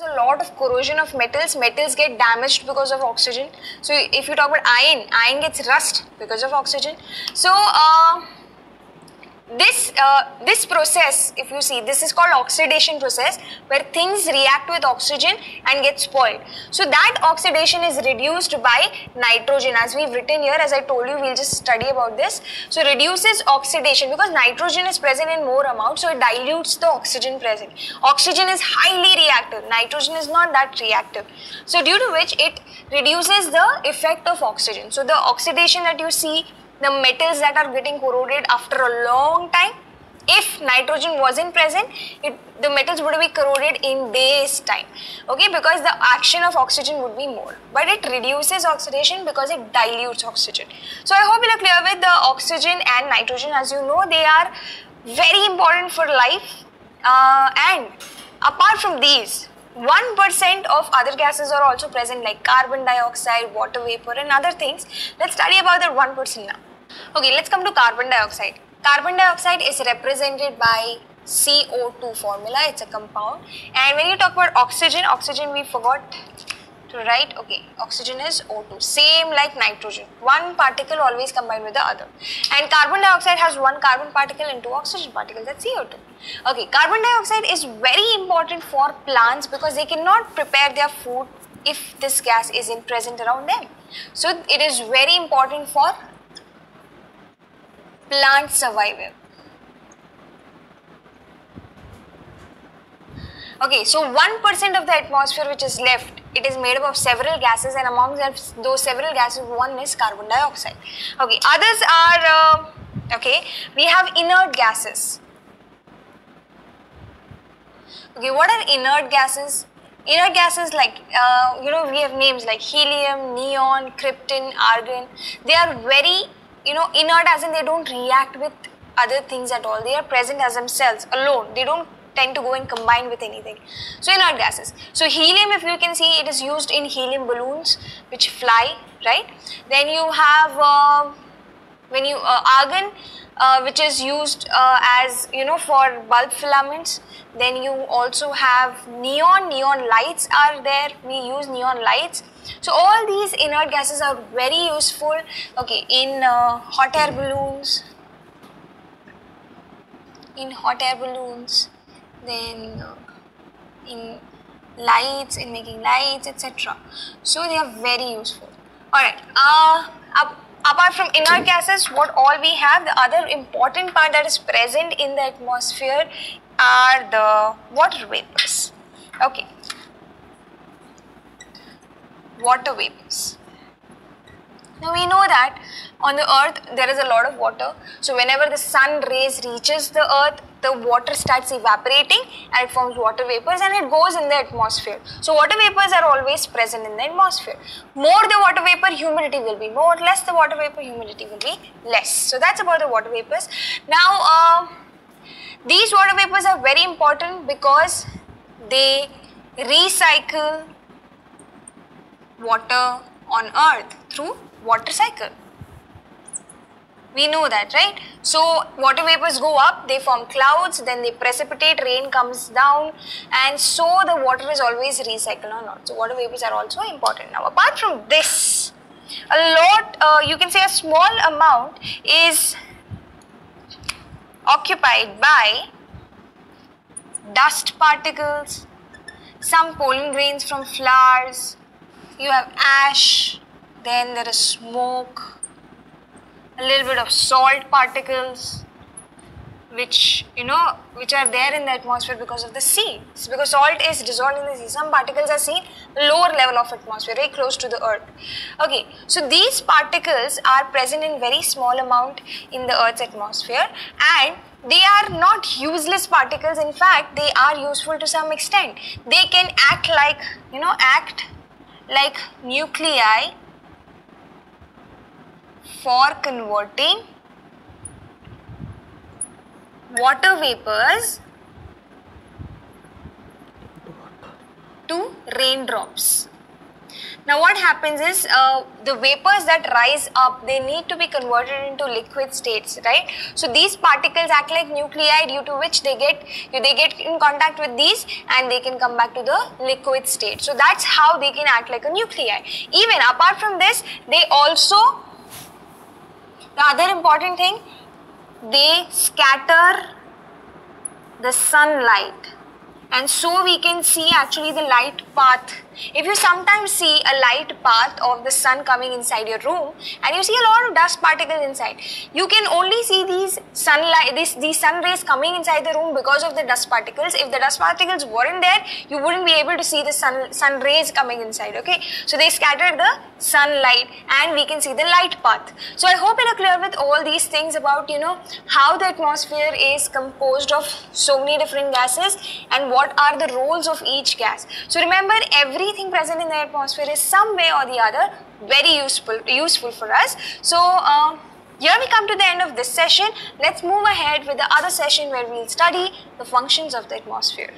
A lot of corrosion of metals get damaged because of oxygen. So if you talk about iron gets rust because of oxygen. So this process, if you see, this is called oxidation process, where things react with oxygen and get spoiled. So that oxidation is reduced by nitrogen, as we've written here. As I told you, we'll just study about this. So reduces oxidation because nitrogen is present in more amount, so it dilutes the oxygen present. Oxygen is highly reactive, nitrogen is not that reactive. So due to which it reduces the effect of oxygen. So the oxidation that you see, the metals that are getting corroded after a long time, if nitrogen wasn't present, the metals would be corroded in days time, okay, because the action of oxygen would be more. But it reduces oxidation because it dilutes oxygen. So I hope you are clear with the oxygen and nitrogen. As you know, they are very important for life, and apart from these, 1% of other gases are also present, like carbon dioxide, water vapor and other things. Let's study about that 1% now. Okay, let's come to carbon dioxide. Carbon dioxide is represented by CO2 formula. It's a compound. And when you talk about oxygen, we forgot to write. Okay, oxygen is O2, same like nitrogen. One particle always combined with the other. And carbon dioxide has one carbon particle and two oxygen particles, that's CO2. Okay, carbon dioxide is very important for plants because they cannot prepare their food if this gas isn't present around them. So it is very important for plant survival. Okay, so 1% of the atmosphere which is left, it is made up of several gases, and among those several gases, one is carbon dioxide. Okay, others are, we have inert gases. Okay, what are inert gases? Inert gases, like, we have names like helium, neon, krypton, argon. They are very, inert, as in they don't react with other things at all. They are present as themselves alone. They don't tend to go and combine with anything. So inert gases. So helium, if you can see, it is used in helium balloons which fly, right? Then you have argon, which is used as for bulb filaments. Then you also have neon lights are there. We use neon lights. So all these inert gases are very useful, okay, in hot air balloons, then in lights, in making lights, etc. So they are very useful. Alright, apart from inert gases, what all we have, the other important part that is present in the atmosphere are the water vapors. Okay. Water vapors. Now we know that on the earth there is a lot of water. So whenever the sun rays reaches the earth, the water starts evaporating and it forms water vapors and it goes in the atmosphere. So water vapors are always present in the atmosphere. More the water vapor, humidity will be more. Less the water vapor, humidity will be less. So that's about the water vapors. Now these water vapors are very important because they recycle water on earth through water cycle. We know that, right? So water vapors go up, they form clouds, then they precipitate, rain comes down, and so the water is always recycled on earth. So water vapors are also important. Now apart from this, a lot, you can say a small amount is occupied by dust particles, some pollen grains from flowers, you have ash, then there is smoke, a little bit of salt particles, which are there in the atmosphere because of the sea. It's because salt is dissolved in the sea. Some particles are seen lower level of atmosphere, very close to the earth. Okay, so these particles are present in very small amount in the earth's atmosphere, and they are not useless particles. In fact, they are useful to some extent. They can act like nuclei for converting water vapors to raindrops. Now what happens is the vapors that rise up, they need to be converted into liquid states, right? So these particles act like nuclei, due to which they get in contact with these and they can come back to the liquid state. So that's how they can act like a nuclei. Even apart from this, they also, the other important thing, they scatter the sunlight. And so we can see actually the light path. If you sometimes see a light path of the sun coming inside your room and you see a lot of dust particles inside, you can only see these sunlight, these sun rays coming inside the room because of the dust particles. If the dust particles weren't there, you wouldn't be able to see the sun rays coming inside, okay? So they scatter the sunlight and we can see the light path. So I hope you're clear with all these things about, how the atmosphere is composed of so many different gases and what are the roles of each gas. So remember, everything present in the atmosphere is some way or the other very useful for us. So here we come to the end of this session. Let's move ahead with the other session where we'll study the functions of the atmosphere.